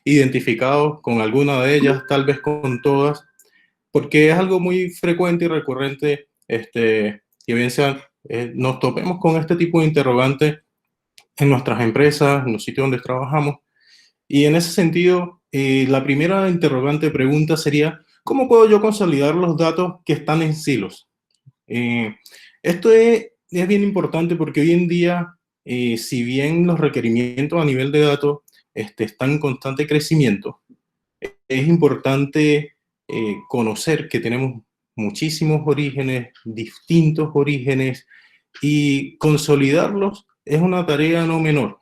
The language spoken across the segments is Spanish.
identificado con alguna de ellas, tal vez con todas, porque es algo muy frecuente y recurrente, que bien sea, nos topemos con este tipo de interrogantes en nuestras empresas, en los sitios donde trabajamos. Y en ese sentido, la primera interrogante pregunta sería, ¿cómo puedo yo consolidar los datos que están en silos? Esto es bien importante porque hoy en día, si bien los requerimientos a nivel de datos están en constante crecimiento, es importante conocer que tenemos muchísimos orígenes, distintos orígenes, y consolidarlos es una tarea no menor.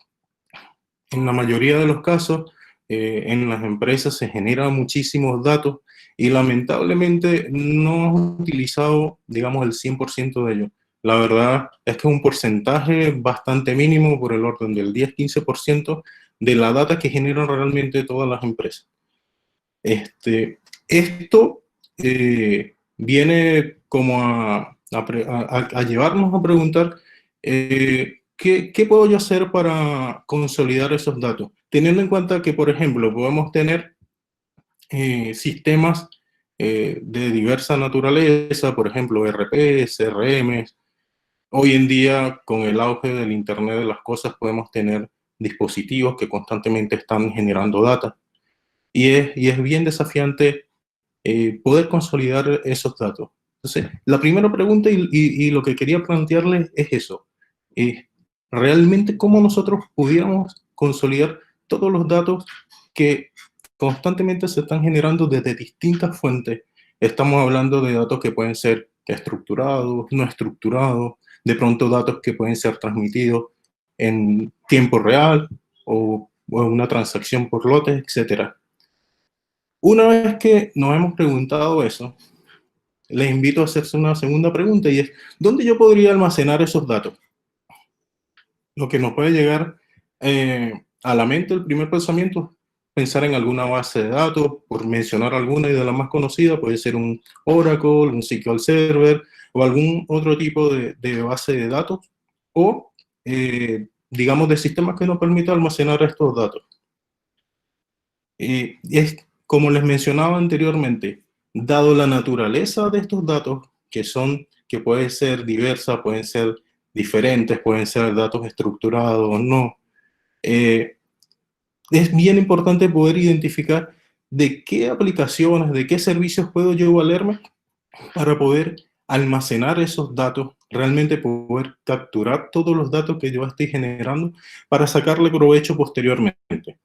En la mayoría de los casos, en las empresas se generan muchísimos datos y lamentablemente no hemos utilizado, digamos, el 100% de ellos. La verdad es que es un porcentaje bastante mínimo, por el orden del 10-15% de la data que generan realmente todas las empresas. Esto viene como a llevarnos a preguntar, ¿qué puedo yo hacer para consolidar esos datos? Teniendo en cuenta que, por ejemplo, podemos tener sistemas de diversa naturaleza, por ejemplo, ERP, CRM. Hoy en día, con el auge del Internet de las cosas, podemos tener dispositivos que constantemente están generando data. Y es bien desafiante poder consolidar esos datos. Entonces, la primera pregunta y lo que quería plantearles es eso. ¿Realmente cómo nosotros pudiéramos consolidar todos los datos que constantemente se están generando desde distintas fuentes? Estamos hablando de datos que pueden ser estructurados, no estructurados, de pronto datos que pueden ser transmitidos en tiempo real o en una transacción por lotes, etcétera. Una vez que nos hemos preguntado eso, les invito a hacerse una segunda pregunta y es, ¿dónde yo podría almacenar esos datos? Lo que nos puede llegar a la mente, el primer pensamiento, pensar en alguna base de datos, por mencionar alguna y de la más conocida, puede ser un Oracle, un SQL Server o algún otro tipo de base de datos o, digamos, de sistemas que nos permita almacenar estos datos. Es como les mencionaba anteriormente, dado la naturaleza de estos datos, que pueden ser diversas, pueden ser diferentes, pueden ser datos estructurados o no, es bien importante poder identificar de qué aplicaciones, de qué servicios puedo yo valerme para poder almacenar esos datos, realmente poder capturar todos los datos que yo estoy generando para sacarle provecho posteriormente.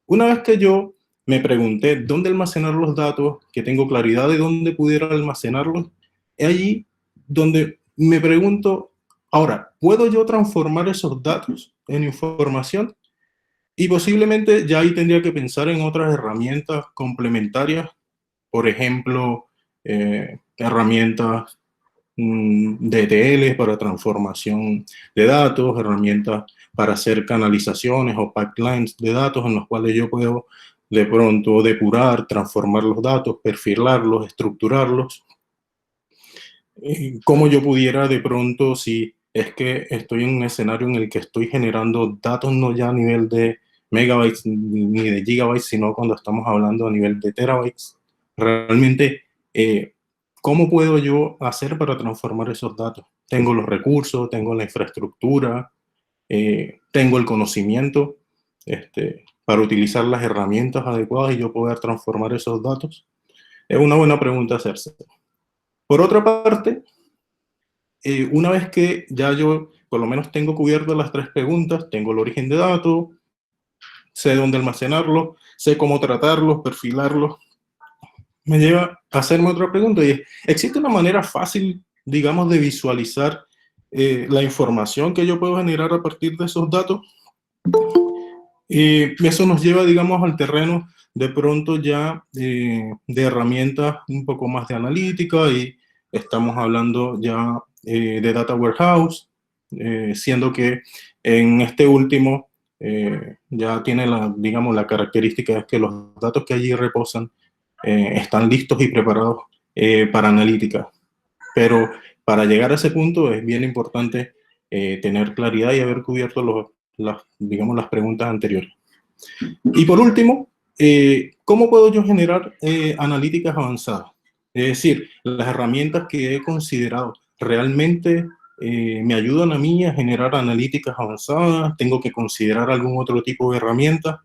Una vez que yo me pregunté dónde almacenar los datos, que tengo claridad de dónde pudiera almacenarlos, es allí donde me pregunto, ahora, ¿puedo yo transformar esos datos en información? Y posiblemente ya ahí tendría que pensar en otras herramientas complementarias, por ejemplo, herramientas de ETL para transformación de datos, herramientas para hacer canalizaciones o pipelines de datos en los cuales yo puedo de pronto depurar, transformar los datos, perfilarlos, estructurarlos. Cómo yo pudiera de pronto, si es que estoy en un escenario en el que estoy generando datos no ya a nivel de megabytes ni de gigabytes, sino cuando estamos hablando a nivel de terabytes, realmente, ¿cómo puedo yo hacer para transformar esos datos? Tengo los recursos, tengo la infraestructura, tengo el conocimiento para utilizar las herramientas adecuadas y yo poder transformar esos datos. Es una buena pregunta hacerse. Por otra parte, una vez que ya yo por lo menos tengo cubiertas las tres preguntas, tengo el origen de datos, sé dónde almacenarlo, sé cómo tratarlos, perfilarlos, me lleva a hacerme otra pregunta y es, ¿existe una manera fácil, digamos, de visualizar la información que yo puedo generar a partir de esos datos? Eso nos lleva, digamos, al terreno de pronto ya de herramientas un poco más de analítica y estamos hablando ya de Data Warehouse, siendo que en este último ya tiene digamos, la característica es que los datos que allí reposan están listos y preparados para analítica. Pero para llegar a ese punto es bien importante tener claridad y haber cubierto digamos, las preguntas anteriores. Y por último, ¿cómo puedo yo generar analíticas avanzadas? Es decir, las herramientas que he considerado realmente me ayudan a mí a generar analíticas avanzadas, tengo que considerar algún otro tipo de herramienta.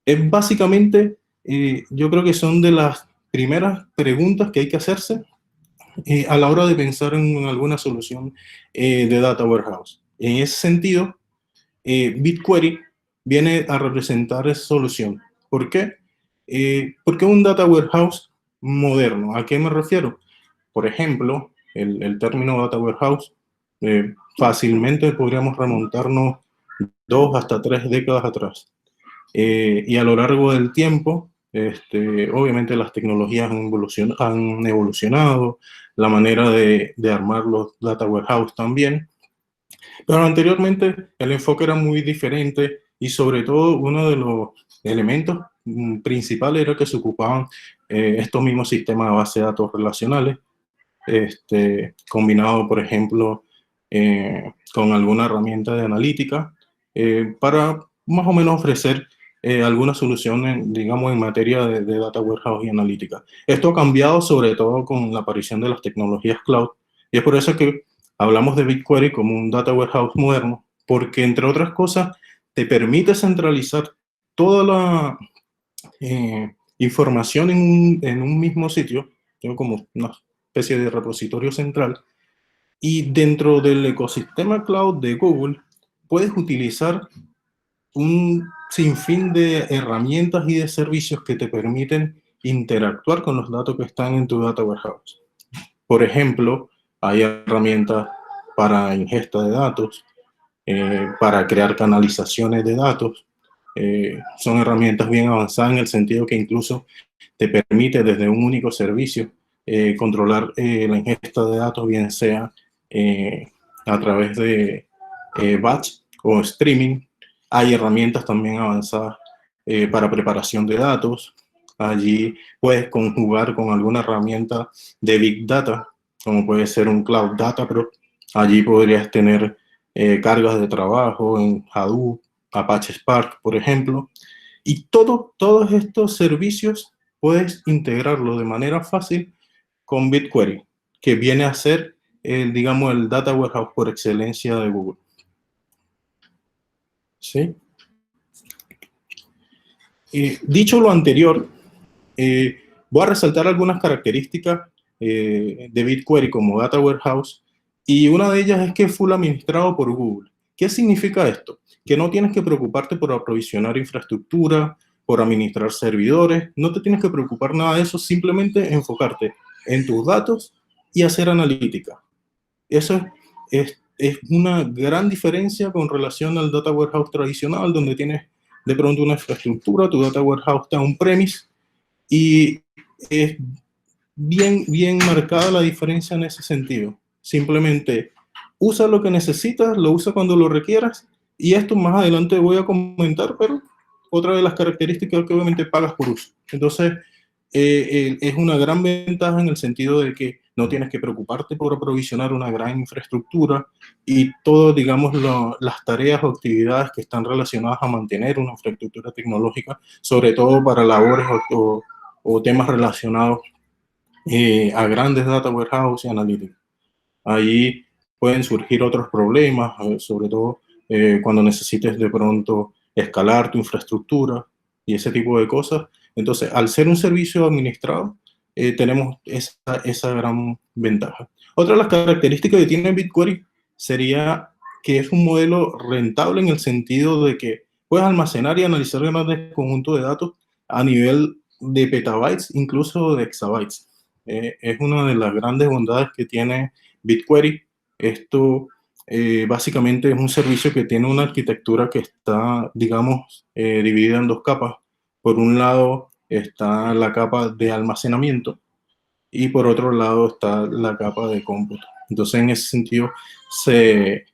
Es básicamente, yo creo que son de las primeras preguntas que hay que hacerse a la hora de pensar en alguna solución de Data Warehouse. En ese sentido, BigQuery viene a representar esa solución. ¿Por qué? Porque un Data Warehouse moderno. ¿A qué me refiero? Por ejemplo, el término Data Warehouse, fácilmente podríamos remontarnos 2 hasta 3 décadas atrás. Y a lo largo del tiempo, obviamente las tecnologías han evolucionado, la manera de armar los data warehouse también, pero anteriormente el enfoque era muy diferente y sobre todo uno de los elementos principales era que se ocupaban estos mismos sistemas de base de datos relacionales, combinado, por ejemplo, con alguna herramienta de analítica para más o menos ofrecer alguna solución, digamos, en materia de data warehouse y analítica. Esto ha cambiado sobre todo con la aparición de las tecnologías cloud, y es por eso que hablamos de BigQuery como un data warehouse moderno, porque entre otras cosas te permite centralizar toda la información en un mismo sitio, como una especie de repositorio central, y dentro del ecosistema cloud de Google puedes utilizar un sinfín de herramientas y de servicios que te permiten interactuar con los datos que están en tu data warehouse. Por ejemplo, hay herramientas para ingesta de datos, para crear canalizaciones de datos. Son herramientas bien avanzadas en el sentido que incluso te permite desde un único servicio controlar la ingesta de datos, bien sea a través de batch o streaming. Hay herramientas también avanzadas para preparación de datos. Allí puedes conjugar con alguna herramienta de Big Data, como puede ser un Cloud Data Pro. Allí podrías tener cargas de trabajo en Hadoop, Apache Spark, por ejemplo. Y todos estos servicios puedes integrarlo de manera fácil con BigQuery, que viene a ser, digamos, el data warehouse por excelencia de Google. ¿Sí? Dicho lo anterior, voy a resaltar algunas características de BigQuery como data warehouse, y una de ellas es que es full administrado por Google. ¿Qué significa esto? Que no tienes que preocuparte por aprovisionar infraestructura, por administrar servidores, no te tienes que preocupar nada de eso, simplemente enfocarte en tus datos y hacer analítica. Eso es una gran diferencia con relación al data warehouse tradicional, donde tienes de pronto una infraestructura, tu data warehouse está on-premise, y es bien marcada la diferencia en ese sentido. Simplemente usa lo que necesitas, lo usa cuando lo requieras, y esto más adelante voy a comentar, pero otra de las características es que obviamente pagas por uso. Entonces, es una gran ventaja en el sentido de que no tienes que preocuparte por aprovisionar una gran infraestructura, y todo, digamos, las tareas o actividades que están relacionadas a mantener una infraestructura tecnológica, sobre todo para labores o temas relacionados a grandes data warehouse y analytics. Ahí pueden surgir otros problemas, sobre todo cuando necesites de pronto escalar tu infraestructura y ese tipo de cosas. Entonces, al ser un servicio administrado, tenemos esa gran ventaja. Otra de las características que tiene BigQuery sería que es un modelo rentable en el sentido de que puedes almacenar y analizar grandes conjuntos de datos a nivel de petabytes, incluso de exabytes. Es una de las grandes bondades que tiene BigQuery. Esto básicamente es un servicio que tiene una arquitectura que está, digamos, dividida en dos capas. Por un lado está la capa de almacenamiento y por otro lado está la capa de cómputo. Entonces, en ese sentido, se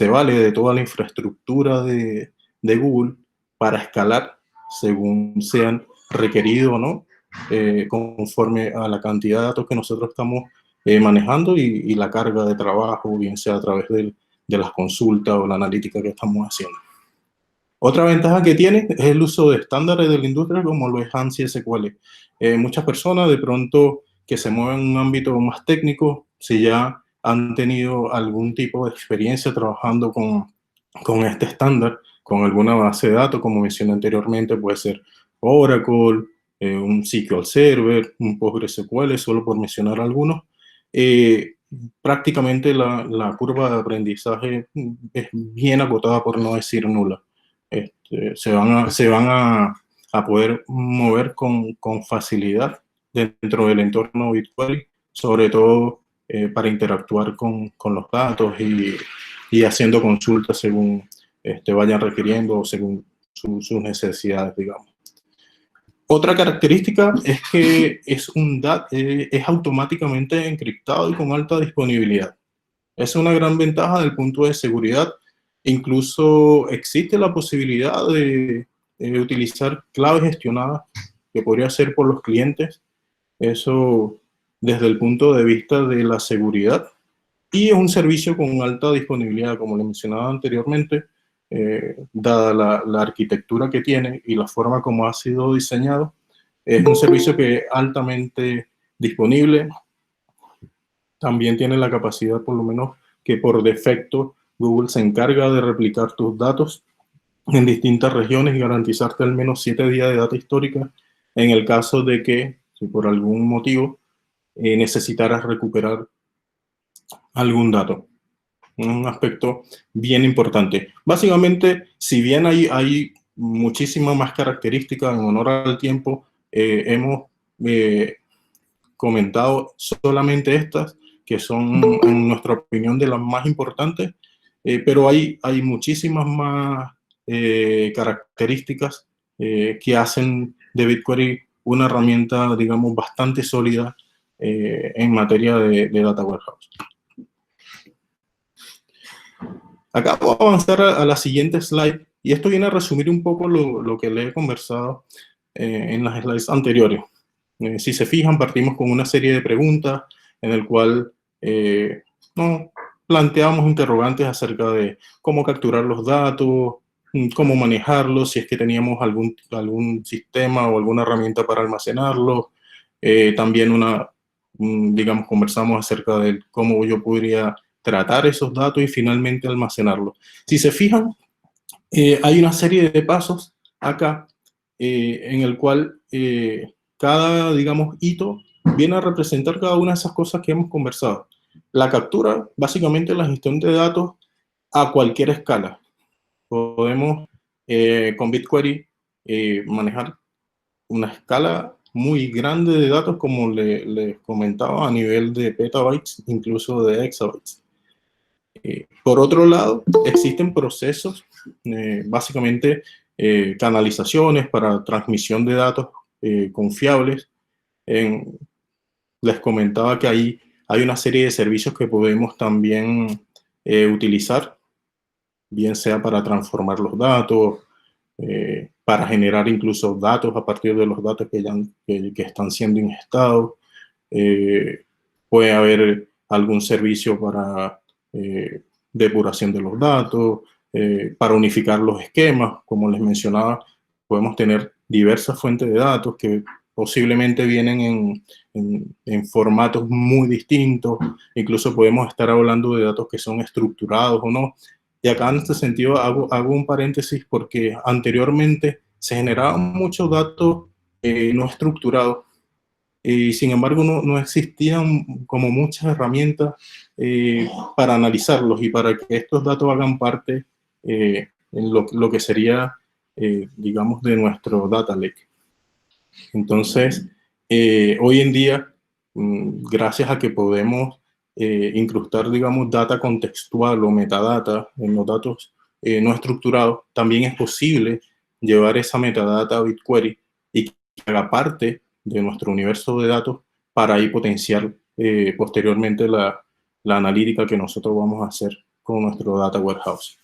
vale de toda la infraestructura de Google para escalar según sean requeridos o no, conforme a la cantidad de datos que nosotros estamos manejando y la carga de trabajo, bien sea a través de las consultas o la analítica que estamos haciendo. Otra ventaja que tiene es el uso de estándares de la industria como lo es ANSI SQL. Muchas personas de pronto que se mueven en un ámbito más técnico, si ya han tenido algún tipo de experiencia trabajando con este estándar, con alguna base de datos, como mencioné anteriormente, puede ser Oracle, un SQL Server, un PostgreSQL, solo por mencionar algunos. Prácticamente la curva de aprendizaje es bien acotada, por no decir nula. Se van a poder mover con facilidad dentro del entorno BigQuery, sobre todo para interactuar con los datos y haciendo consultas según vayan requiriendo o según sus necesidades, digamos. Otra característica es que es automáticamente encriptado y con alta disponibilidad. Es una gran ventaja desde el punto de seguridad. Incluso existe la posibilidad de utilizar claves gestionadas que podría ser por los clientes. Eso desde el punto de vista de la seguridad. Y es un servicio con alta disponibilidad, como le mencionaba anteriormente, dada la arquitectura que tiene y la forma como ha sido diseñado. Es un servicio que es altamente disponible. También tiene la capacidad, por lo menos, que por defecto Google se encarga de replicar tus datos en distintas regiones y garantizarte al menos 7 días de data histórica en el caso de que, si por algún motivo, necesitaras recuperar algún dato. Un aspecto bien importante. Básicamente, si bien hay muchísimas más características en honor al tiempo, hemos comentado solamente estas, que son, en nuestra opinión, de las más importantes, pero hay muchísimas más características que hacen de BigQuery una herramienta, digamos, bastante sólida en materia de Data Warehouse. Acá voy a avanzar a la siguiente slide, y esto viene a resumir un poco lo que le he conversado en las slides anteriores. Si se fijan, partimos con una serie de preguntas en el cual nos planteamos interrogantes acerca de cómo capturar los datos, cómo manejarlos, si es que teníamos algún sistema o alguna herramienta para almacenarlos. También digamos, conversamos acerca de cómo yo podría tratar esos datos y finalmente almacenarlos. Si se fijan, hay una serie de pasos acá en el cual cada, digamos, hito viene a representar cada una de esas cosas que hemos conversado. La captura, básicamente la gestión de datos a cualquier escala. Podemos con BigQuery manejar una escala muy grande de datos, como les comentaba, a nivel de petabytes, incluso de exabytes. Por otro lado, existen procesos, básicamente canalizaciones para transmisión de datos confiables. Les comentaba que hay una serie de servicios que podemos también utilizar, bien sea para transformar los datos, para generar incluso datos a partir de los datos que están siendo ingestados. Puede haber algún servicio para depuración de los datos, para unificar los esquemas. Como les mencionaba, podemos tener diversas fuentes de datos que posiblemente vienen en formatos muy distintos. Incluso podemos estar hablando de datos que son estructurados o no. Y acá en este sentido hago un paréntesis porque anteriormente se generaban muchos datos no estructurados, y sin embargo no existían como muchas herramientas para analizarlos y para que estos datos hagan parte en lo que sería, digamos, de nuestro data lake. Entonces, hoy en día, gracias a que podemos incrustar, digamos, data contextual o metadata en los datos no estructurados, también es posible llevar esa metadata a BigQuery y que haga parte de nuestro universo de datos para ahí potenciar posteriormente la analítica que nosotros vamos a hacer con nuestro Data Warehouse.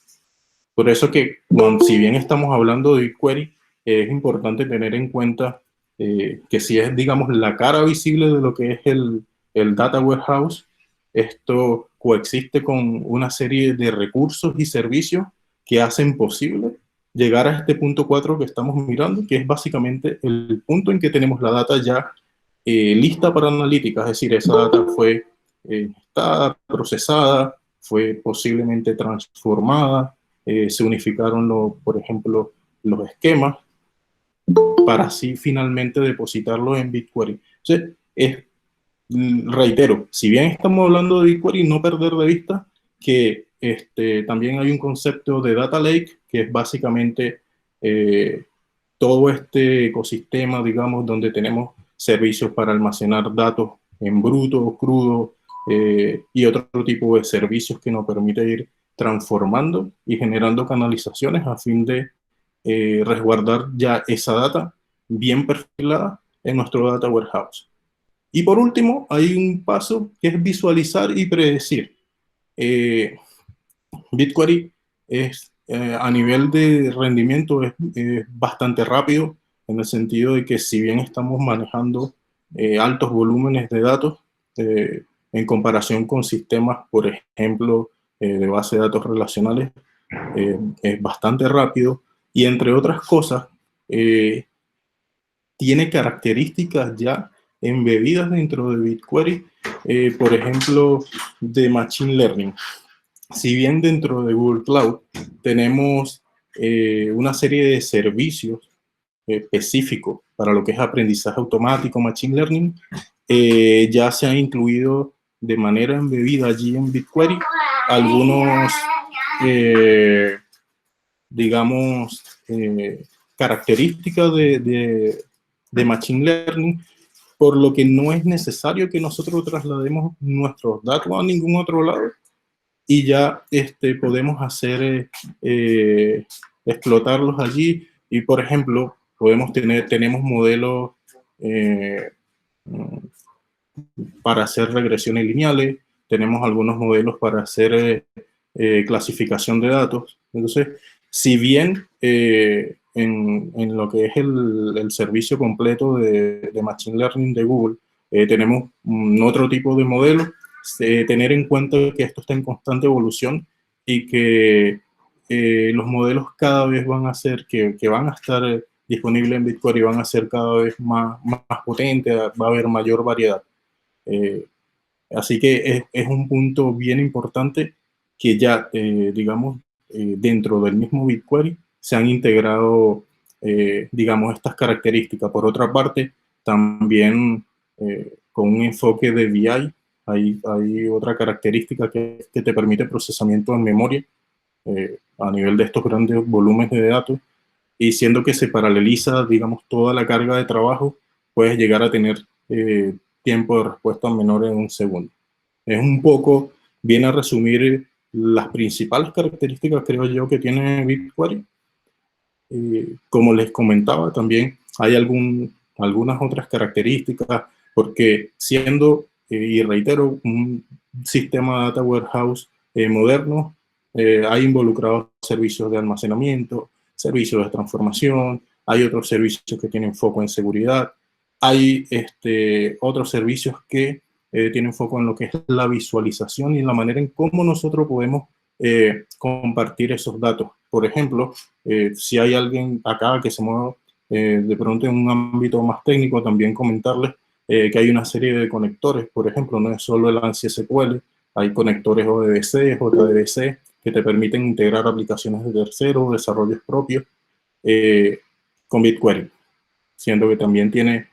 Por eso que, si bien estamos hablando de BigQuery, es importante tener en cuenta que si es, digamos, la cara visible de lo que es el Data Warehouse, esto coexiste con una serie de recursos y servicios que hacen posible llegar a este punto 4 que estamos mirando, que es básicamente el punto en que tenemos la data ya lista para analítica, es decir, esa data fue está procesada, fue posiblemente transformada, se unificaron, por ejemplo, los esquemas, para así finalmente depositarlo en BigQuery. Entonces, reitero, si bien estamos hablando de BigQuery, no perder de vista que también hay un concepto de Data Lake, que es básicamente todo este ecosistema, digamos, donde tenemos servicios para almacenar datos en bruto, crudo, y otro tipo de servicios que nos permite ir transformando y generando canalizaciones a fin de resguardar ya esa data bien perfilada en nuestro Data Warehouse. Y por último, hay un paso que es visualizar y predecir. BigQuery es, a nivel de rendimiento es bastante rápido, en el sentido de que si bien estamos manejando altos volúmenes de datos, en comparación con sistemas, por ejemplo, de base de datos relacionales, es bastante rápido y entre otras cosas, tiene características ya embebidas dentro de BigQuery, por ejemplo, de Machine Learning. Si bien dentro de Google Cloud tenemos una serie de servicios específicos para lo que es aprendizaje automático, Machine Learning, ya se ha incluido de manera embebida allí en BigQuery algunos, digamos, características de Machine Learning, por lo que no es necesario que nosotros traslademos nuestros datos a ningún otro lado y ya podemos hacer, explotarlos allí. Y, por ejemplo, tenemos modelos para hacer regresiones lineales, tenemos algunos modelos para hacer clasificación de datos. Entonces, si bien en lo que es el servicio completo de Machine Learning de Google, tenemos otro tipo de modelo, tener en cuenta que esto está en constante evolución y que los modelos cada vez van a ser, que van a estar disponibles en BigQuery y van a ser cada vez más potentes, va a haber mayor variedad. Eh, Así que es un punto bien importante que ya, digamos, dentro del mismo BigQuery se han integrado, digamos, estas características. Por otra parte, también con un enfoque de BI, hay otra característica que te permite procesamiento en memoria a nivel de estos grandes volúmenes de datos, y siendo que se paraleliza, digamos, toda la carga de trabajo, puedes llegar a tener tiempo de respuesta menor en un segundo. Es un poco, viene a resumir las principales características, creo yo, que tiene BigQuery. Como les comentaba, también hay algunas otras características, porque siendo, y reitero, un sistema de data warehouse moderno, hay involucrados servicios de almacenamiento, servicios de transformación, hay otros servicios que tienen foco en seguridad, hay otros servicios que tienen foco en lo que es la visualización y la manera en cómo nosotros podemos compartir esos datos. Por ejemplo, si hay alguien acá que se mueva de pronto en un ámbito más técnico, también comentarles que hay una serie de conectores. Por ejemplo, no es solo el ANSI SQL, hay conectores ODBC, JDBC, que te permiten integrar aplicaciones de terceros, desarrollos propios con BigQuery, siendo que también tiene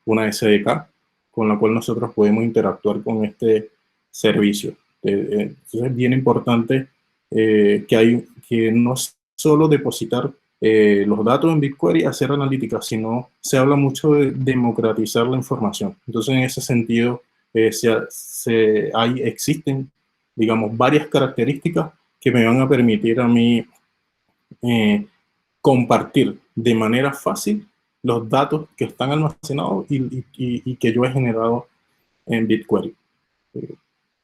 una SDK con la cual nosotros podemos interactuar con este servicio. Entonces es bien importante que no es solo depositar los datos en BigQuery, hacer analítica, sino se habla mucho de democratizar la información. Entonces, en ese sentido, existen, digamos, varias características que me van a permitir a mí compartir de manera fácil los datos que están almacenados y que yo he generado en BigQuery.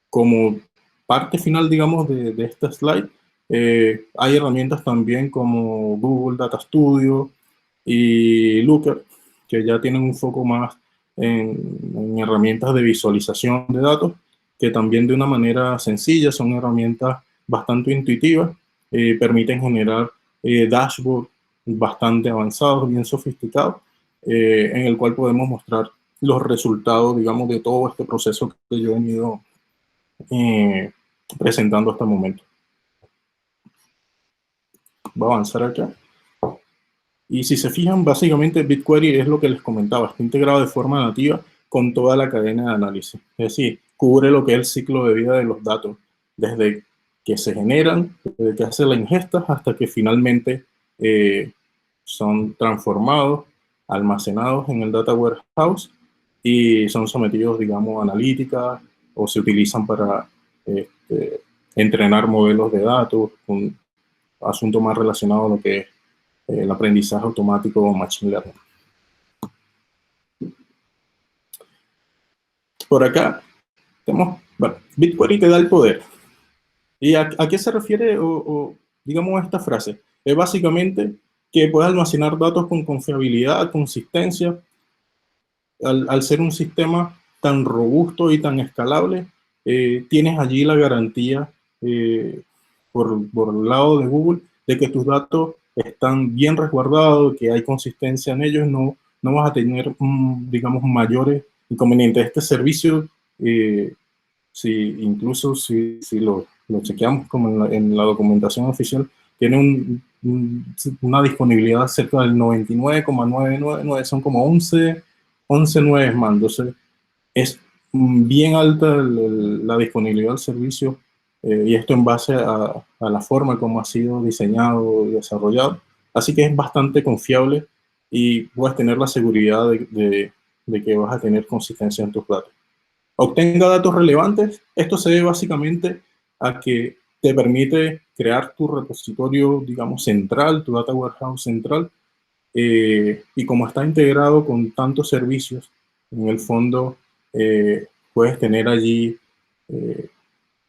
Como parte final, digamos, de esta slide, hay herramientas también como Google Data Studio y Looker, que ya tienen un foco más en herramientas de visualización de datos, que también de una manera sencilla son herramientas bastante intuitivas, permiten generar dashboard bastante avanzados, bien sofisticados, en el cual podemos mostrar los resultados, digamos, de todo este proceso que yo he venido presentando hasta el momento. Voy a avanzar acá. Y si se fijan, básicamente BigQuery es lo que les comentaba, está integrado de forma nativa con toda la cadena de análisis. Es decir, cubre lo que es el ciclo de vida de los datos, desde que se generan, desde que hace la ingesta, hasta que finalmente son transformados, almacenados en el Data Warehouse y son sometidos, digamos, a analítica o se utilizan para entrenar modelos de datos, un asunto más relacionado a lo que es el aprendizaje automático o machine learning. Por acá tenemos, bueno, BigQuery te da el poder. ¿Y a qué se refiere digamos esta frase? Es básicamente que puedes almacenar datos con confiabilidad, consistencia. Al ser un sistema tan robusto y tan escalable, tienes allí la garantía por el lado de Google de que tus datos están bien resguardados, que hay consistencia en ellos, no vas a tener, digamos, mayores inconvenientes. Este servicio, incluso si lo chequeamos como en la documentación oficial, tiene una disponibilidad cerca del 99,999, son como 11 nueves más. Entonces, es bien alta la disponibilidad del servicio y esto en base a la forma como ha sido diseñado y desarrollado. Así que es bastante confiable y puedes tener la seguridad de que vas a tener consistencia en tus datos. Obtenga datos relevantes. Esto se debe básicamente a que te permite crear tu repositorio, digamos, central, tu data warehouse central, y como está integrado con tantos servicios, en el fondo puedes tener allí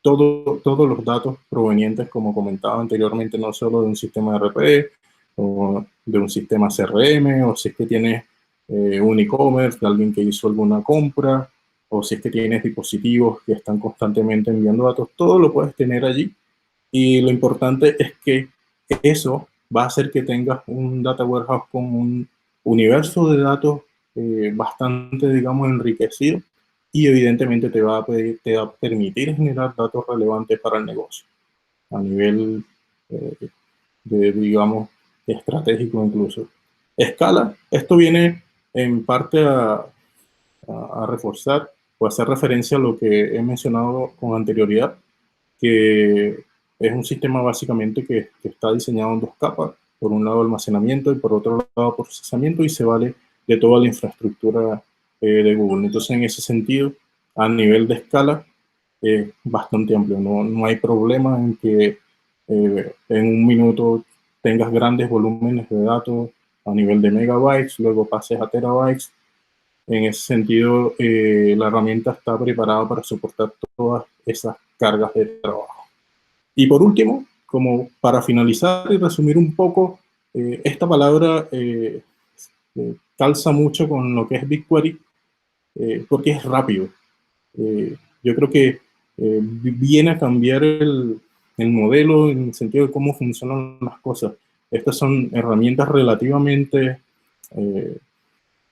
todos los datos provenientes, como comentaba anteriormente, no solo de un sistema RP o de un sistema CRM, o si es que tienes un e-commerce de alguien que hizo alguna compra, o si es que tienes dispositivos que están constantemente enviando datos, todo lo puedes tener allí. Y lo importante es que eso va a hacer que tengas un data warehouse con un universo de datos bastante, digamos, enriquecido, y evidentemente te va a permitir generar datos relevantes para el negocio a nivel digamos, estratégico incluso. Escala, esto viene en parte a reforzar o hacer referencia a lo que he mencionado con anterioridad, que es un sistema básicamente que está diseñado en dos capas, por un lado almacenamiento y por otro lado procesamiento, y se vale de toda la infraestructura de Google. Entonces, en ese sentido, a nivel de escala, es bastante amplio. No hay problema en que en un minuto tengas grandes volúmenes de datos a nivel de megabytes, luego pases a terabytes. En ese sentido, la herramienta está preparada para soportar todas esas cargas de trabajo. Y por último, como para finalizar y resumir un poco, esta palabra calza mucho con lo que es BigQuery, porque es rápido. Yo creo que viene a cambiar el modelo en el sentido de cómo funcionan las cosas. Estas son herramientas relativamente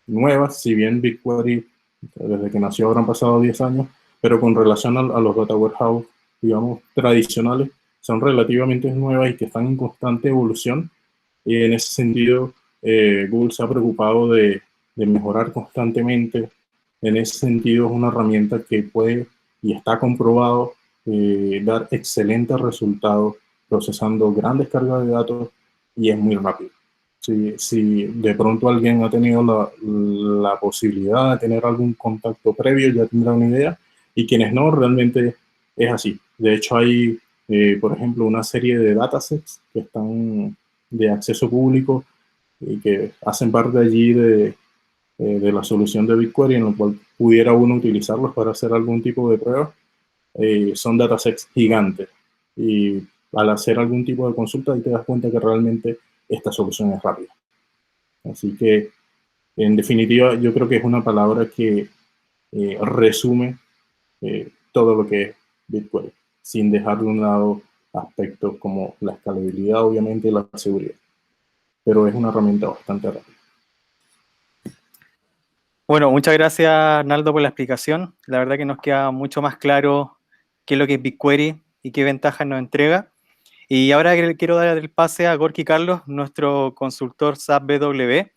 nuevas, si bien BigQuery desde que nació habrán pasado 10 años, pero con relación a los data warehouse, digamos, tradicionales, son relativamente nuevas y que están en constante evolución. Y en ese sentido, Google se ha preocupado de mejorar constantemente. En ese sentido, es una herramienta que puede y está comprobado dar excelentes resultados procesando grandes cargas de datos, y es muy rápido. Si de pronto alguien ha tenido la posibilidad de tener algún contacto previo, ya tendrá una idea, y quienes no, realmente es así. De hecho, hay, por ejemplo, una serie de datasets que están de acceso público y que hacen parte allí de la solución de BigQuery, en lo cual pudiera uno utilizarlos para hacer algún tipo de prueba. Son datasets gigantes, y al hacer algún tipo de consulta ahí te das cuenta que realmente esta solución es rápida. Así que, en definitiva, yo creo que es una palabra que resume todo lo que es BigQuery, sin dejar de un lado aspectos como la escalabilidad, obviamente, y la seguridad. Pero es una herramienta bastante rápida. Bueno, muchas gracias, Arnaldo, por la explicación. La verdad que nos queda mucho más claro qué es lo que es BigQuery y qué ventajas nos entrega. Y ahora quiero dar el pase a Gorky Carlos, nuestro consultor SAP BW,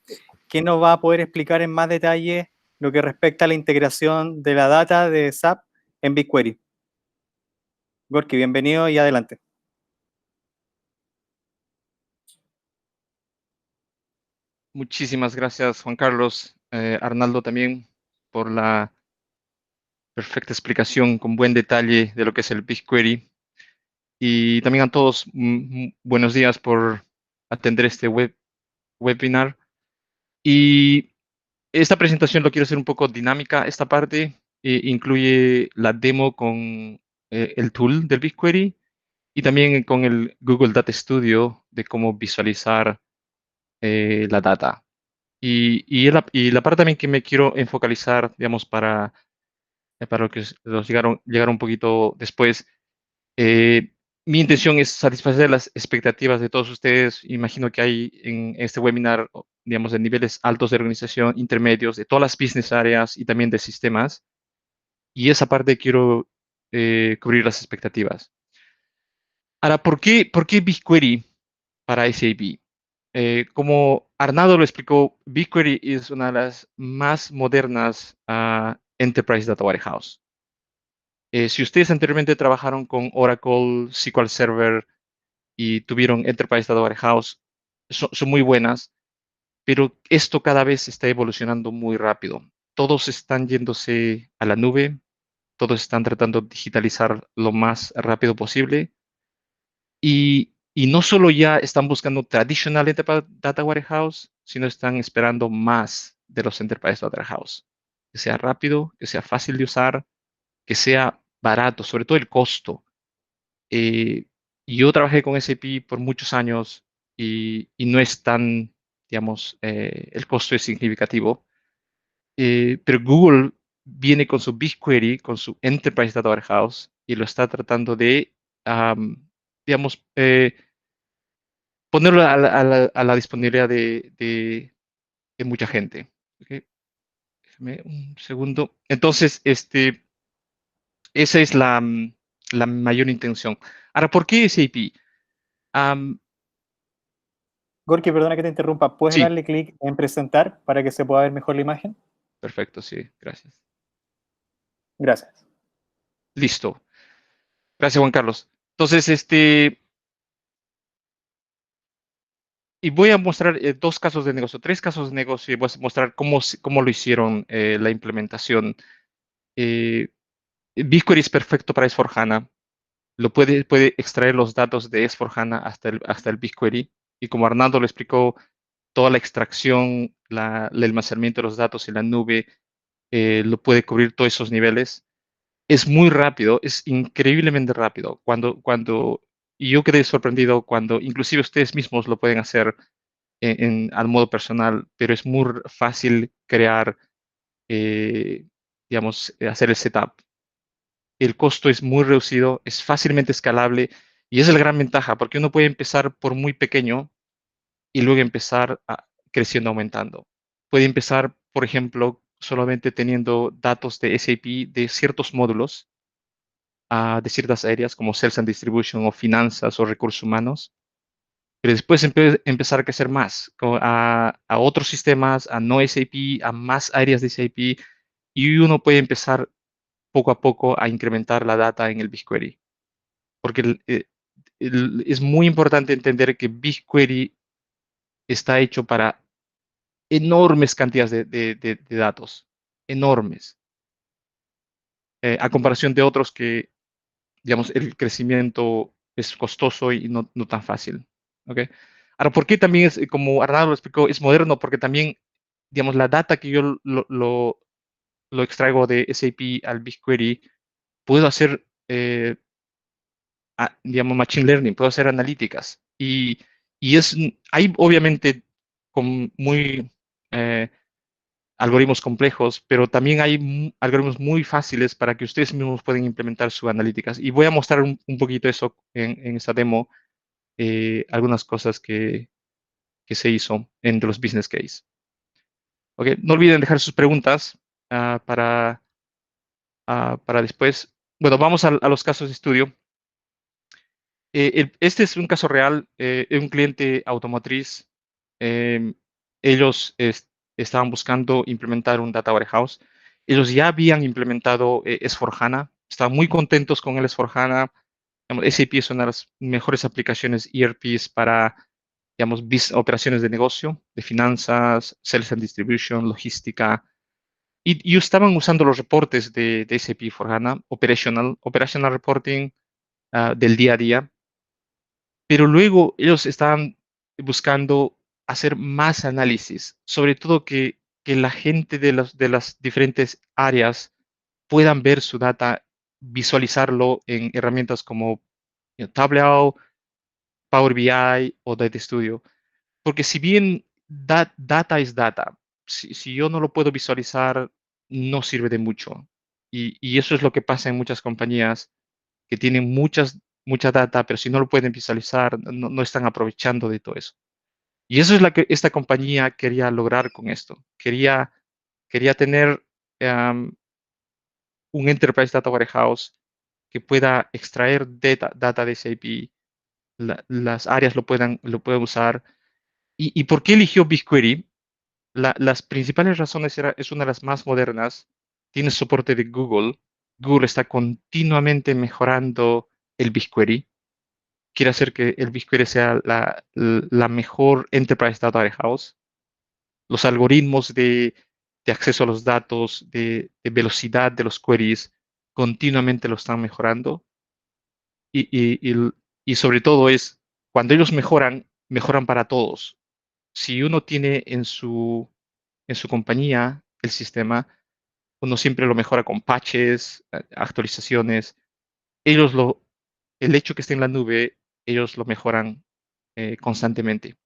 que nos va a poder explicar en más detalle lo que respecta a la integración de la data de SAP en BigQuery. Gorky, bienvenido y adelante. Muchísimas gracias, Juan Carlos. Arnaldo también por la perfecta explicación con buen detalle de lo que es el BigQuery. Y también a todos, buenos días por atender este webinar. Y esta presentación lo quiero hacer un poco dinámica. Esta parte incluye la demo con el tool del BigQuery y también con el Google Data Studio de cómo visualizar la data. Y la parte también que me quiero enfocalizar, digamos, para lo que los llegaron un poquito después, eh, mi intención es satisfacer las expectativas de todos ustedes. Imagino que hay en este webinar, digamos, de niveles altos de organización, intermedios, de todas las business áreas y también de sistemas. Y esa parte quiero cubrir las expectativas. Ahora, ¿por qué BigQuery para SAP? Como Arnaldo lo explicó, BigQuery es una de las más modernas Enterprise Data Warehouse. Si ustedes anteriormente trabajaron con Oracle, SQL Server y tuvieron Enterprise Data Warehouse, son muy buenas, pero esto cada vez está evolucionando muy rápido. Todos están yéndose a la nube, todos están tratando de digitalizar lo más rápido posible y no solo ya están buscando traditional Enterprise Data Warehouse, sino están esperando más de los Enterprise Data Warehouse. Que sea rápido, que sea fácil de usar, que sea barato, sobre todo el costo. Eh, yo trabajé con SAP por muchos años y no es tan, digamos, el costo es significativo. Pero Google viene con su BigQuery, con su Enterprise Data Warehouse y lo está tratando de, digamos, ponerlo a la disponibilidad de mucha gente. ¿Ok? Déjame un segundo. Entonces, esa es la mayor intención. Ahora, ¿por qué SAP? Am, Gorky, perdona que te interrumpa. ¿Puedes sí, darle clic en presentar para que se pueda ver mejor la imagen? perfecto, sí, gracias. Gracias. Listo. Gracias, Juan Carlos. Entonces, y voy a mostrar dos casos de negocio, tres casos de negocio y voy a mostrar cómo lo hicieron la implementación. Eh, BigQuery es perfecto para S/4HANA. Puede extraer los datos de S/4HANA hasta el BigQuery. Y como Arnaldo lo explicó, toda la extracción, el almacenamiento de los datos en la nube, lo puede cubrir todos esos niveles. Es muy rápido, es increíblemente rápido. Y yo quedé sorprendido cuando inclusive ustedes mismos lo pueden hacer al modo personal, pero es muy fácil crear, eh, digamos, hacer el setup. El costo es muy reducido, es fácilmente escalable y es la gran ventaja porque uno puede empezar por muy pequeño y luego empezar creciendo, aumentando. Puede empezar, por ejemplo, solamente teniendo datos de SAP de ciertos módulos, de ciertas áreas como Sales and Distribution o finanzas o recursos humanos, pero después empezar a crecer más a otros sistemas, a no SAP, a más áreas de SAP y uno puede empezar poco a poco a incrementar la data en el BigQuery. Porque es muy importante entender que BigQuery está hecho para enormes cantidades de datos, enormes, a comparación de otros que, digamos, el crecimiento es costoso y no tan fácil. ¿Ok? Ahora, ¿por qué también es, como Arnaldo lo explicó, es moderno? Porque también, digamos, la data que yo lo extraigo de SAP al BigQuery, puedo hacer, digamos, machine learning, puedo hacer analíticas. Hay obviamente con muy, eh, algoritmos complejos, pero también hay algoritmos muy fáciles para que ustedes mismos puedan implementar sus analíticas. Y voy a mostrar un poquito eso en esta demo, algunas cosas que se hizo entre los business case. Ok, no olviden dejar sus preguntas para después. Bueno, vamos a los casos de estudio. Este es un caso real de un cliente automotriz. eh, ellos estaban buscando implementar un data warehouse. Ellos ya habían implementado S/4HANA. Estaban muy contentos con el S/4HANA. Digamos, SAP es una de las mejores aplicaciones ERPs para, digamos, operaciones de negocio, de finanzas, sales and distribution, logística. Y estaban usando los reportes de SAP for HANA, operational reporting del día a día, pero luego ellos estaban buscando hacer más análisis, sobre todo que la gente de las diferentes áreas puedan ver su data, visualizarlo en herramientas como Tableau, Power BI o Data Studio. Porque si bien data es data, si yo no lo puedo visualizar, no sirve de mucho. Y eso es lo que pasa en muchas compañías que tienen mucha data, pero si no lo pueden visualizar, no están aprovechando de todo eso. Y eso es lo que esta compañía quería lograr con esto. Quería tener un Enterprise Data Warehouse que pueda extraer data de SAP, las áreas lo puedan usar. ¿Y por qué eligió BigQuery? Las principales razones es una de las más modernas, tiene soporte de Google. Google está continuamente mejorando el BigQuery. Quiere hacer que el BigQuery sea la mejor Enterprise Data Warehouse. Los algoritmos de acceso a los datos, de velocidad de los queries, continuamente lo están mejorando. Y sobre todo cuando ellos mejoran para todos. Si uno tiene en su compañía el sistema, uno siempre lo mejora con patches, actualizaciones. Ellos el hecho que esté en la nube, ellos lo mejoran constantemente.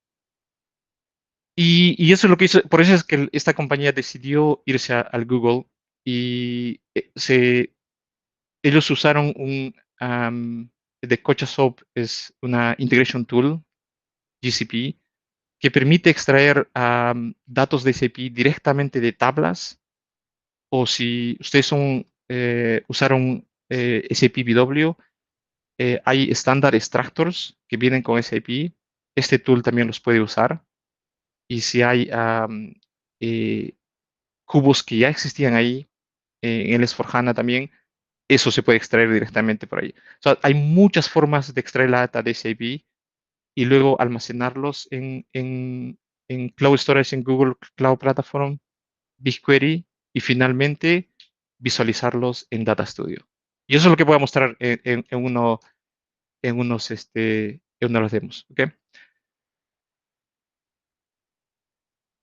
Y eso es lo que hizo, por eso es que esta compañía decidió irse al Google y ellos usaron de Kochasop, es una integration tool, GCP, que permite extraer datos de SAP directamente de tablas, o si ustedes usaron SAP BW, hay estándar extractors que vienen con SAP. Este tool también los puede usar. Y si hay eh, cubos que ya existían ahí en el S/4HANA también, eso se puede extraer directamente por ahí. O sea, hay muchas formas de extraer la data de SAP y luego almacenarlos en Cloud Storage, en Google Cloud Platform, BigQuery y finalmente visualizarlos en Data Studio. Y eso es lo que voy a mostrar en uno de los demos. ¿Ok?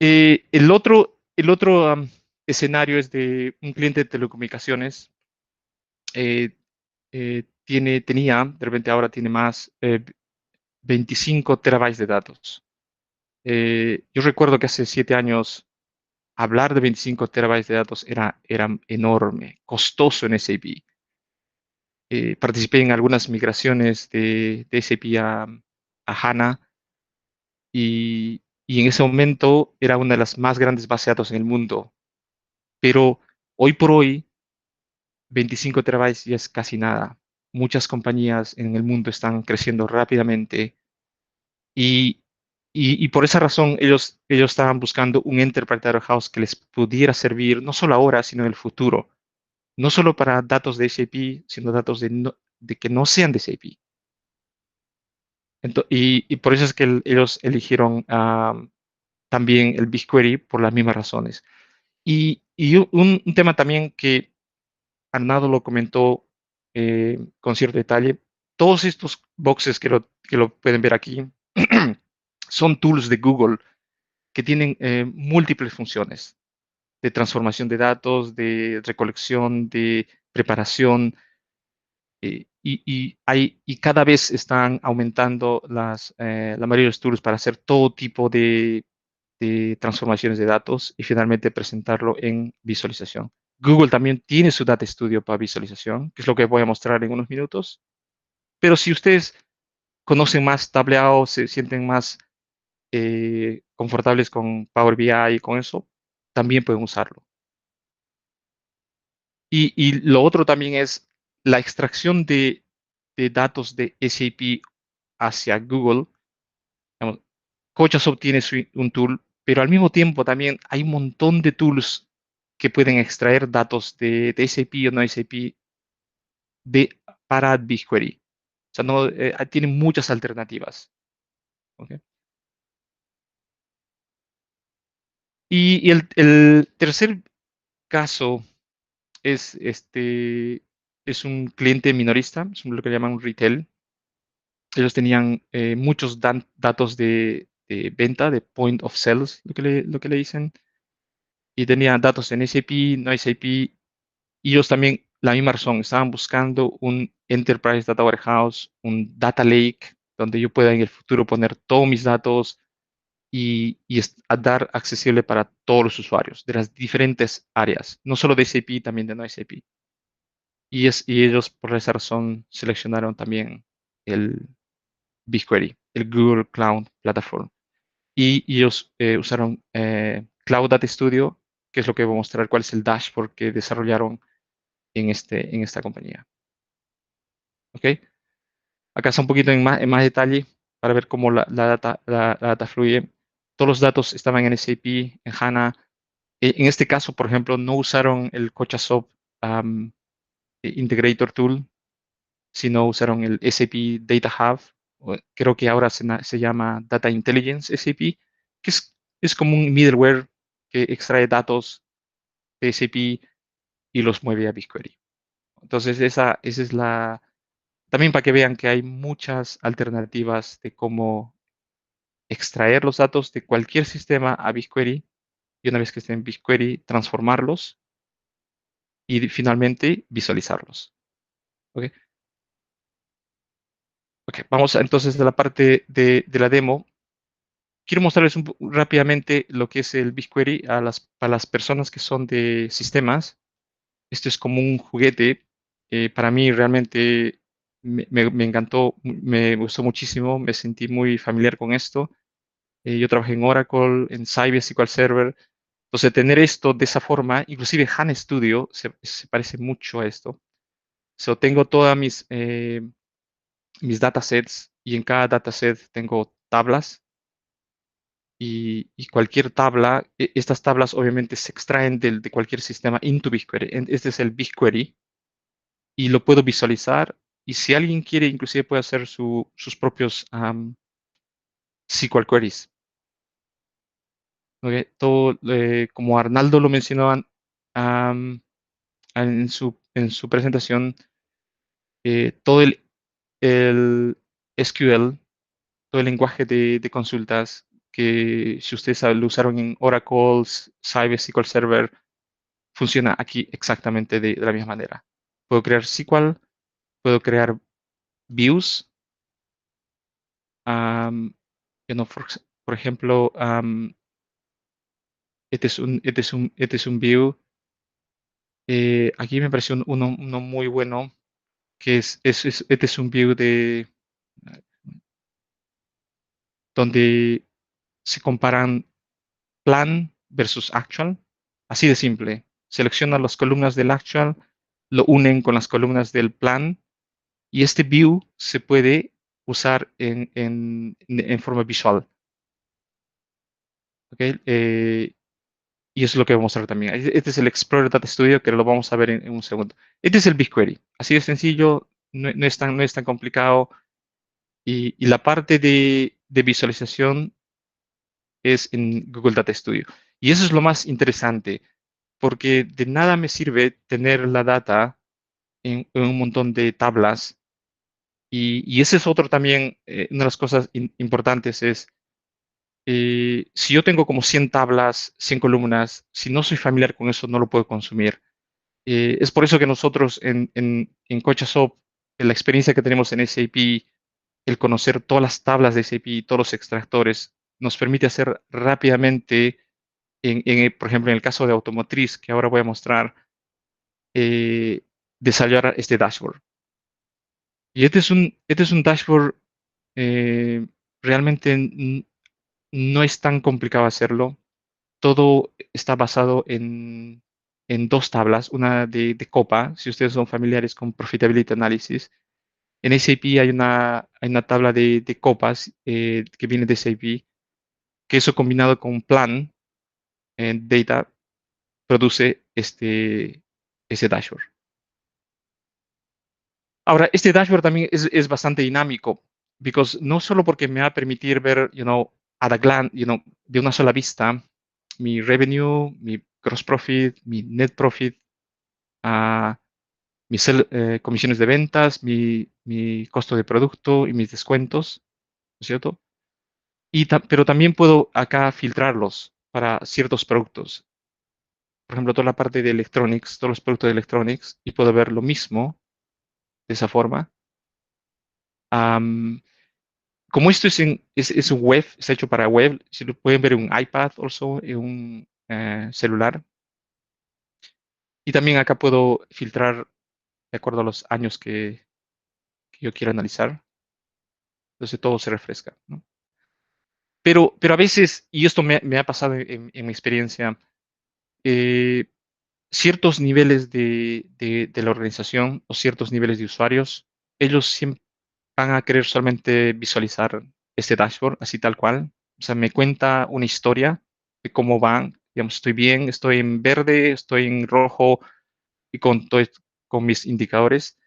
El otro escenario es de un cliente de telecomunicaciones. Tenía, de repente ahora tiene más, 25 terabytes de datos. Yo recuerdo que hace 7 años hablar de 25 terabytes de datos era enorme, costoso en SAP. Participé en algunas migraciones de SAP a HANA y en ese momento era una de las más grandes bases de datos en el mundo. Pero hoy por hoy, 25 terabytes ya es casi nada. Muchas compañías en el mundo están creciendo rápidamente y, y por esa razón ellos estaban buscando un Enterprise Data Warehouse que les pudiera servir no solo ahora, sino en el futuro. No solo para datos de SAP, sino datos de que no sean de SAP. Y por eso es que ellos eligieron también el BigQuery por las mismas razones. Y un tema también que Arnaldo lo comentó con cierto detalle, todos estos boxes que lo pueden ver aquí son tools de Google que tienen múltiples funciones de transformación de datos, de recolección, de preparación, y cada vez están aumentando la mayoría de los tools para hacer todo tipo de de transformaciones de datos y finalmente presentarlo en visualización. Google también tiene su Data Studio para visualización, que es lo que voy a mostrar en unos minutos. Pero si ustedes conocen más tableado, se sienten más confortables con Power BI y con eso, también pueden usarlo. Y lo otro también es la extracción de datos de SAP hacia Google. Digamos, Cochasop tiene un tool, pero al mismo tiempo también hay un montón de tools que pueden extraer datos de SAP o no SAP para BigQuery. O sea, no, tienen muchas alternativas. ¿Ok? Y el tercer caso es un cliente minorista, es lo que llaman un retail. Ellos tenían muchos datos de venta, de point of sales, lo que le dicen, y tenían datos en SAP, no SAP, y ellos también, la misma razón, estaban buscando un Enterprise Data Warehouse, un Data Lake, donde yo pueda en el futuro poner todos mis datos a dar accesible para todos los usuarios de las diferentes áreas, no solo de SAP, también de no SAP. Y ellos por esa razón seleccionaron también el BigQuery, el Google Cloud Platform. Y ellos usaron Cloud Data Studio, que es lo que voy a mostrar, cuál es el dashboard que desarrollaron en esta compañía. ¿Ok? Acá está un poquito en más detalle para ver cómo la data fluye. Todos los datos estaban en SAP, en HANA. En este caso, por ejemplo, no usaron el Cochasop Integrator Tool, sino usaron el SAP Data Hub, creo que ahora se llama Data Intelligence SAP, que es como un middleware que extrae datos de SAP y los mueve a BigQuery. Entonces, esa es también para que vean que hay muchas alternativas de cómo extraer los datos de cualquier sistema a BigQuery y una vez que estén en BigQuery, transformarlos y finalmente visualizarlos. ¿Ok? Ok, vamos entonces a la parte de la demo. Quiero mostrarles rápidamente lo que es el BigQuery para las personas que son de sistemas. Esto es como un juguete. Para mí realmente me encantó, me gustó muchísimo, me sentí muy familiar con esto. Yo trabajé en Oracle, en Sybase SQL Server. Entonces, tener esto de esa forma, inclusive HANA Studio se parece mucho a esto. So, tengo todas mis datasets y en cada dataset tengo tablas y cualquier tabla, estas tablas obviamente se extraen de cualquier sistema into BigQuery. Este es el BigQuery y lo puedo visualizar. Y si alguien quiere, inclusive puede hacer sus propios SQL queries. ¿Ok? Todo, como Arnaldo lo mencionó en su presentación, todo el SQL, todo el lenguaje de consultas que si ustedes lo usaron en Oracle, Sybase SQL Server, funciona aquí exactamente de la misma manera. Puedo crear SQL, puedo crear views. am, por ejemplo, este es un view. Aquí me pareció uno muy bueno, que este es un view donde se comparan plan versus actual. Así de simple. Seleccionan las columnas del actual, lo unen con las columnas del plan y este view se puede usar en forma visual. ¿Ok? Y eso es lo que voy a mostrar también. Este es el Explorer Data Studio, que lo vamos a ver en un segundo. Este es el BigQuery. Así de sencillo, no es tan complicado. Y la parte de visualización es en Google Data Studio. Y eso es lo más interesante, porque de nada me sirve tener la data en un montón de tablas. Y ese es otro también, una de las cosas importantes es, si yo tengo como 100 tablas, 100 columnas, si no soy familiar con eso, no lo puedo consumir. Es por eso que nosotros en Cochasop, en la experiencia que tenemos en SAP, el conocer todas las tablas de SAP, todos los extractores, nos permite hacer rápidamente, por ejemplo, en el caso de automotriz, que ahora voy a mostrar, desarrollar este dashboard. Y este es un dashboard, eh, realmente no es tan complicado hacerlo. Todo está basado en dos tablas, una de COPA, si ustedes son familiares con Profitability Analysis. En SAP hay una tabla de copas que viene de SAP, que eso combinado con plan en data produce ese dashboard. Ahora, este dashboard también es bastante dinámico, because no solo porque me va a permitir ver, at a glance, de una sola vista, mi revenue, mi gross profit, mi net profit, ah, mis comisiones de ventas, mi costo de producto y mis descuentos, ¿no es cierto? Pero también puedo acá filtrarlos para ciertos productos. Por ejemplo, toda la parte de electronics, todos los productos de electronics, y puedo ver lo mismo de esa forma. Am, Como esto es un web, está hecho para web, si lo pueden ver en un iPad also, en un celular. Y también acá puedo filtrar de acuerdo a los años que yo quiero analizar. Entonces todo se refresca, ¿no? Pero a veces, y esto me ha pasado en mi experiencia, eh, ciertos niveles de la organización o ciertos niveles de usuarios, ellos siempre van a querer solamente visualizar este dashboard así tal cual. O sea, me cuenta una historia de cómo van. Digamos, estoy bien, estoy en verde, estoy en rojo y con mis indicadores.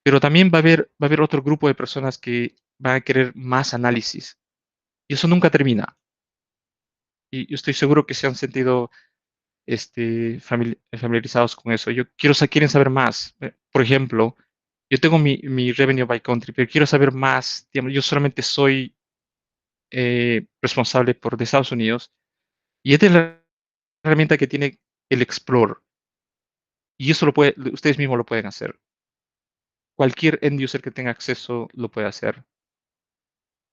Pero también va a haber otro grupo de personas que van a querer más análisis. Y eso nunca termina. Y yo estoy seguro que se han sentido familiarizados con eso. Quieren saber más. Por ejemplo, yo tengo mi revenue by country, pero quiero saber más. Digamos, yo solamente soy responsable por de Estados Unidos y esta es la herramienta que tiene el Explorer. Y eso ustedes mismos lo pueden hacer. Cualquier end user que tenga acceso lo puede hacer.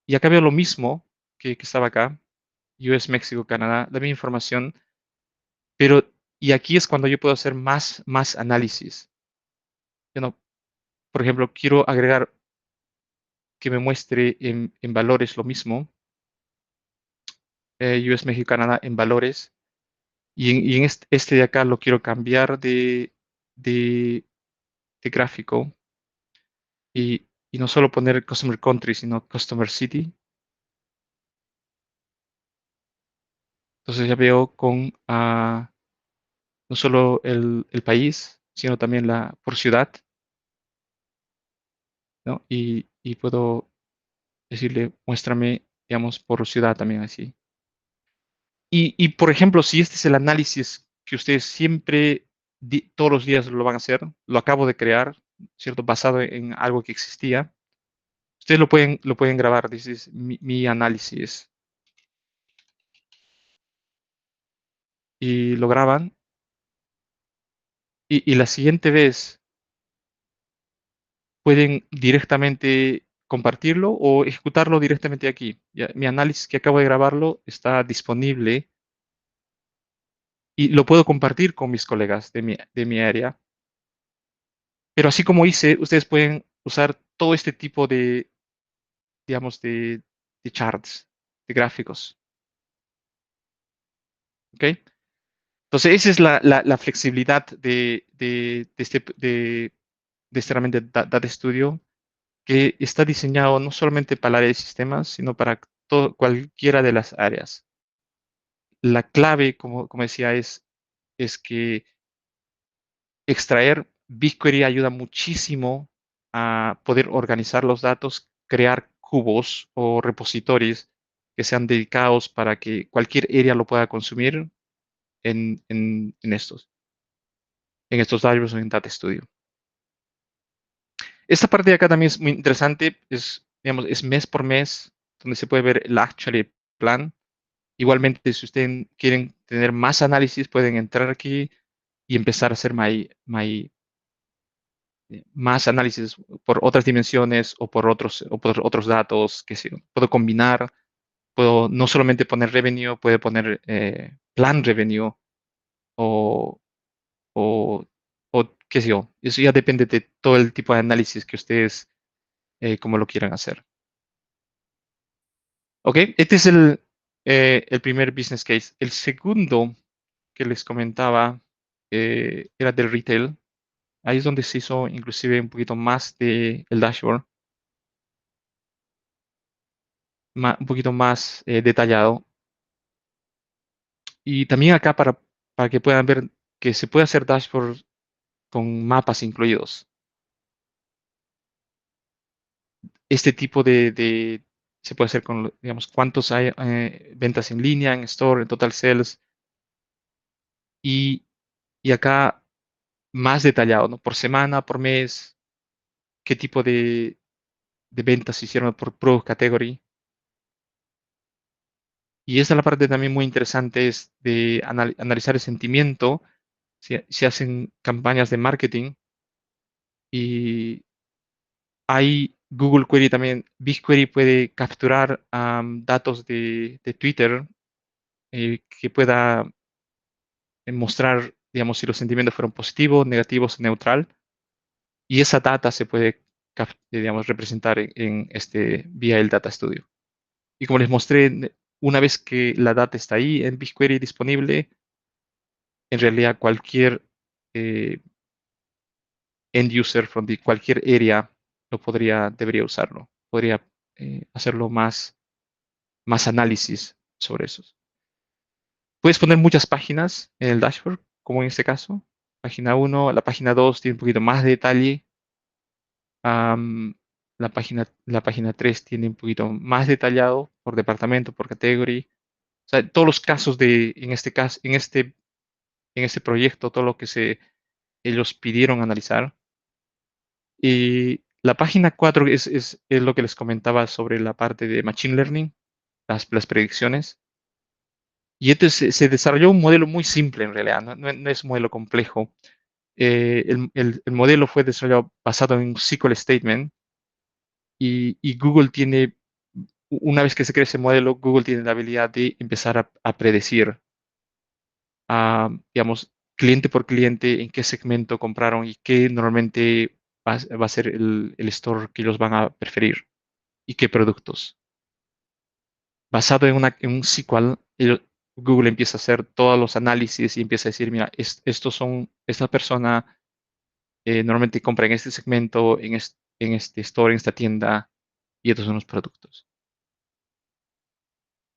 Y acá veo lo mismo que estaba acá, US, México, Canadá, la misma información, pero y aquí es cuando yo puedo hacer más análisis. Por ejemplo, quiero agregar que me muestre en valores lo mismo, US, México, Canadá en valores, y en este de acá lo quiero cambiar de, de gráfico y no solo poner Customer Country, sino Customer City. Entonces ya veo con no solo el país, sino también por ciudad, ¿no? Y puedo decirle, muéstrame, digamos, por ciudad también así. Por ejemplo, si este es el análisis que ustedes siempre, todos los días lo van a hacer, lo acabo de crear, ¿cierto? Basado en algo que existía. Ustedes lo pueden grabar, dices, mi análisis. Y lo graban. Y la siguiente vez pueden directamente compartirlo o ejecutarlo directamente aquí. Mi análisis que acabo de grabarlo está disponible y lo puedo compartir con mis colegas de mi área. Pero así como hice, ustedes pueden usar todo este tipo digamos, de charts, de gráficos. ¿Ok? Entonces, esa es la flexibilidad de esta herramienta Data Studio, que está diseñado no solamente para el área de sistemas, sino para cualquiera de las áreas. La clave, como decía, es que extraer BigQuery ayuda muchísimo a poder organizar los datos, crear cubos o repositorios que sean dedicados para que cualquier área lo pueda consumir en estos dashboards o en Data Studio. Esta parte de acá también es muy interesante, digamos, es mes por mes, donde se puede ver el actual plan. Igualmente, si ustedes quieren tener más análisis, pueden entrar aquí y empezar a hacer más análisis por otras dimensiones o por otros datos que puedo combinar. puedo no solamente poner revenue, puede poner plan revenue o, o, o qué sé yo. Eso ya depende de todo el tipo de análisis que ustedes como lo quieran hacer. Ok, este es el primer business case. El segundo que les comentaba era del retail. Ahí es donde se hizo inclusive un poquito más de el dashboard, un poquito más detallado. Y también acá para que puedan ver que se puede hacer dashboard con mapas incluidos. Este tipo se puede hacer con, digamos, cuántos hay ventas en línea, en store, en total sales. Y, y acá más detallado, ¿no? Por semana, por mes, qué tipo de ventas se hicieron por product category. Y esa es la parte también muy interesante, es de analizar el sentimiento. Si hacen campañas de marketing y hay Google Query también, BigQuery puede capturar datos de Twitter que pueda mostrar, digamos, si los sentimientos fueron positivos, negativos, neutral. Y esa data se puede, digamos, representar vía el Data Studio. Y como les mostré, una vez que la data está ahí en BigQuery disponible, en realidad cualquier eh, end user from cualquier área debería usarlo. Podría hacerlo más análisis sobre eso. Puedes poner muchas páginas en el dashboard, como en este caso. Página 1, la página 2 tiene un poquito más de detalle. La página 3 tiene un poquito más detallado por departamento, por category. O sea, todos los casos en este caso, en este proyecto, todo lo que ellos pidieron analizar. Y la página 4 es lo que les comentaba sobre la parte de Machine Learning, las predicciones. Y entonces se desarrolló un modelo muy simple en realidad, no es un modelo complejo. El modelo fue desarrollado basado en un SQL statement y Google tiene, una vez que se crea ese modelo, Google tiene la habilidad de empezar a predecir, digamos, cliente por cliente, en qué segmento compraron y qué normalmente va a ser el store que ellos van a preferir y qué productos. Basado en un SQL, Google empieza a hacer todos los análisis y empieza a decir, mira, esta persona normalmente compra en este segmento, en este store, en esta tienda, y estos son los productos.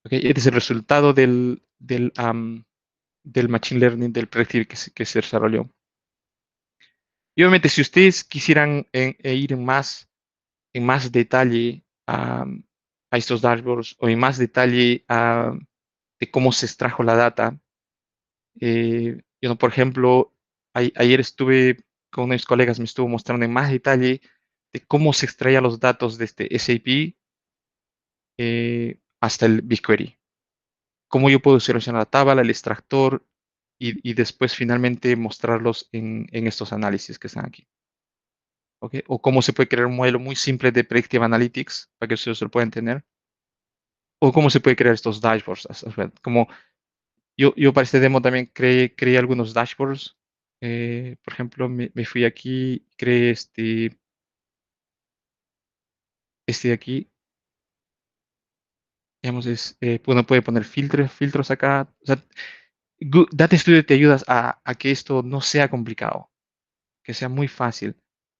¿Ok? Este es el resultado del Machine Learning, del Predictive que se desarrolló. Y obviamente, si ustedes quisieran ir en más detalle a estos dashboards o en más detalle de cómo se extrajo la data, por ejemplo, ayer estuve con unos colegas, me estuvo mostrando en más detalle de cómo se extraía los datos de este SAP hasta el BigQuery. Cómo yo puedo seleccionar la tabla, el extractor y después finalmente mostrarlos en estos análisis que están aquí. ¿Ok? O cómo se puede crear un modelo muy simple de Predictive Analytics para que ustedes lo puedan tener. O cómo se puede crear estos dashboards. Como yo para este demo también creé algunos dashboards. Por ejemplo, me fui aquí, creé este de aquí. Digamos, uno puede poner filtros acá. O sea, Data Studio te ayuda a que esto no sea complicado, que sea muy fácil.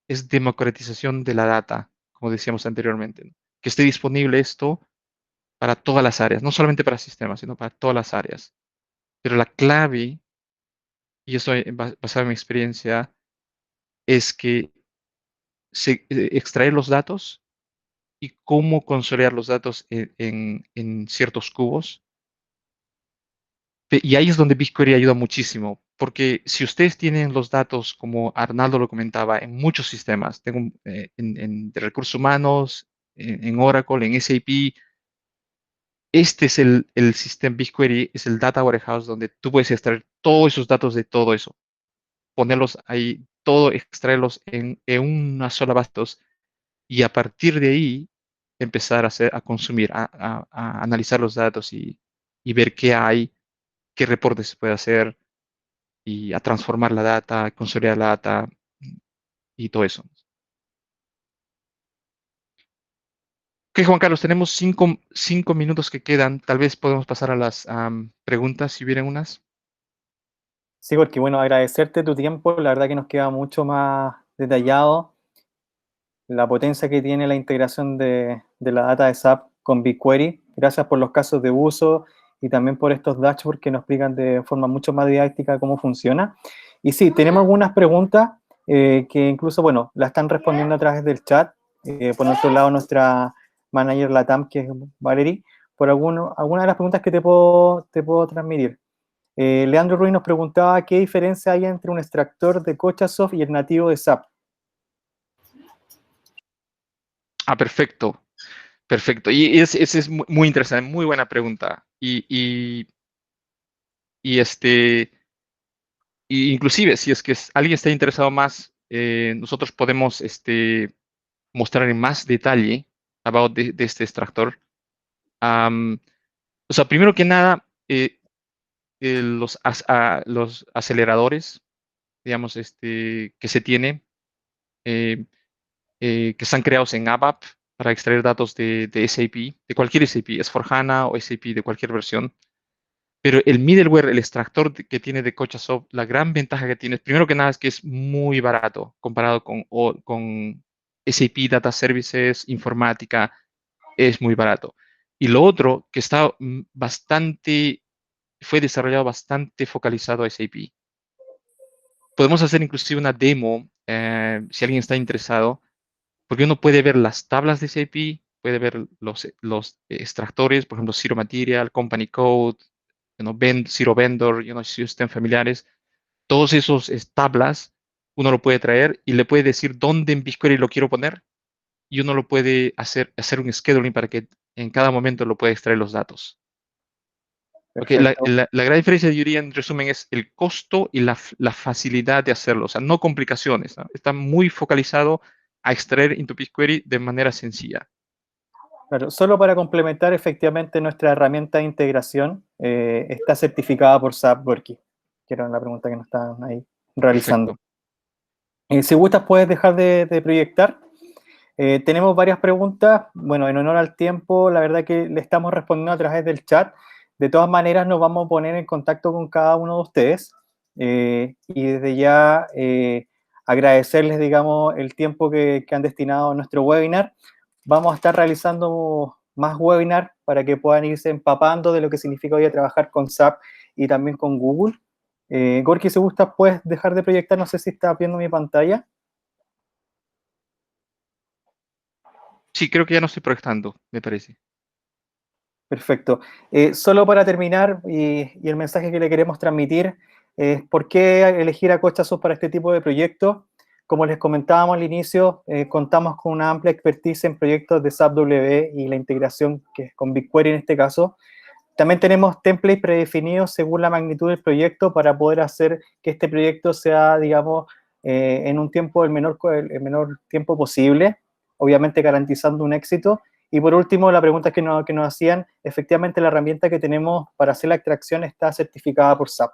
Es democratización de la data, como decíamos anteriormente, ¿no? Que esté disponible esto para todas las áreas, no solamente para sistemas, sino para todas las áreas. Pero la clave, y eso basado en mi experiencia, es que extraer los datos y cómo consolidar los datos en ciertos cubos. Y ahí es donde BigQuery ayuda muchísimo, porque si ustedes tienen los datos, como Arnaldo lo comentaba, en muchos sistemas, tengo de recursos humanos, en Oracle, en SAP, este es el sistema BigQuery, es el Data Warehouse donde tú puedes extraer todos esos datos de todo eso, ponerlos ahí, todo, extraerlos en una sola base de datos, y a partir de ahí empezar a consumir, a analizar los datos y ver qué hay, qué reportes se puede hacer y a transformar la data, consolidar la data y todo eso. Ok, Juan Carlos, tenemos cinco minutos que quedan. Tal vez podemos pasar a las preguntas si hubieran unas. Sí, porque bueno, agradecerte tu tiempo, la verdad que nos queda mucho más detallado la potencia que tiene la integración de la data de SAP con BigQuery. Gracias por los casos de uso y también por estos dashboards que nos explican de forma mucho más didáctica cómo funciona. Y sí, tenemos algunas preguntas que incluso, bueno, la están respondiendo a través del chat. Por nuestro lado, nuestra manager Latam, que es Valerie, por algunas de las preguntas que te puedo transmitir. Leandro Ruiz nos preguntaba qué diferencia hay entre un extractor de Cochasoft y el nativo de SAP. Perfecto, perfecto. Y ese es muy interesante, muy buena pregunta. Y inclusive, si es que alguien está interesado más, nosotros podemos mostrar en más detalle de este extractor. O sea, primero que nada, los aceleradores, digamos, que se tiene, eh, que están creados en ABAP para extraer datos de SAP, de cualquier SAP, S/4HANA o SAP de cualquier versión. Pero el middleware, el extractor que tiene de Cochasoft, la gran ventaja que tiene, primero que nada, es que es muy barato comparado con SAP Data Services, informática, es muy barato. Y lo otro, que está fue desarrollado bastante focalizado a SAP. Podemos hacer inclusive una demo, si alguien está interesado, porque uno puede ver las tablas de SAP, puede ver los extractores, por ejemplo, Zero Material, Company Code, Zero Vendor, si estén familiares, todos esos tablas, uno lo puede traer y le puede decir dónde en BigQuery lo quiero poner y uno lo puede hacer un scheduling para que en cada momento lo pueda extraer los datos. Okay, Perfecto. la gran diferencia, yo diría, en resumen, es el costo y la facilidad de hacerlo, o sea, no complicaciones, ¿no? Está muy focalizado a extraer into BigQuery de manera sencilla. Claro, solo para complementar, efectivamente, nuestra herramienta de integración está certificada por SAP Gorky, que era la pregunta que nos estaban ahí realizando. Perfecto. Si gustas, puedes dejar de proyectar. Tenemos varias preguntas. Bueno, en honor al tiempo, la verdad que le estamos respondiendo a través del chat. De todas maneras, nos vamos a poner en contacto con cada uno de ustedes y desde ya agradecerles, digamos, el tiempo que han destinado a nuestro webinar. Vamos a estar realizando más webinars para que puedan irse empapando de lo que significa hoy trabajar con SAP y también con Google. Gorky, si gustas, puedes dejar de proyectar. No sé si estás viendo mi pantalla. Sí, creo que ya no estoy proyectando, me parece. Perfecto. Solo para terminar, y el mensaje que le queremos transmitir es por qué elegir a Cochasoft para este tipo de proyectos. Como les comentábamos al inicio, contamos con una amplia expertise en proyectos de SAP W y la integración que es con BigQuery en este caso. También tenemos templates predefinidos según la magnitud del proyecto para poder hacer que este proyecto sea, digamos, en un tiempo, el menor tiempo posible, obviamente garantizando un éxito. Y por último, la pregunta que nos hacían, efectivamente la herramienta que tenemos para hacer la extracción está certificada por SAP.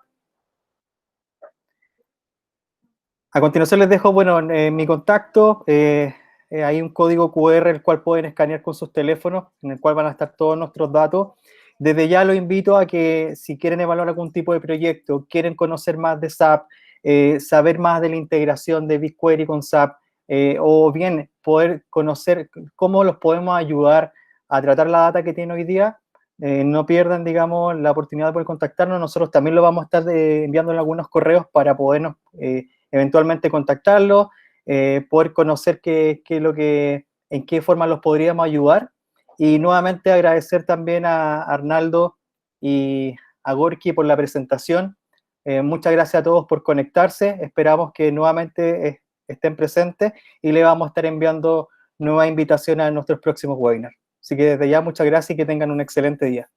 A continuación les dejo, bueno, mi contacto, hay un código QR el cual pueden escanear con sus teléfonos, en el cual van a estar todos nuestros datos. Desde ya los invito a que si quieren evaluar algún tipo de proyecto, quieren conocer más de SAP, saber más de la integración de BigQuery con SAP, o bien poder conocer cómo los podemos ayudar a tratar la data que tienen hoy día, no pierdan, digamos, la oportunidad de poder contactarnos. Nosotros también lo vamos a estar enviando en algunos correos para podernos eventualmente contactarlos, poder conocer en qué forma los podríamos ayudar. Y nuevamente agradecer también a Arnaldo y a Gorky por la presentación. Muchas gracias a todos por conectarse. Esperamos que nuevamente estén presentes y le vamos a estar enviando nuevas invitaciones a nuestros próximos webinars. Así que desde ya muchas gracias y que tengan un excelente día.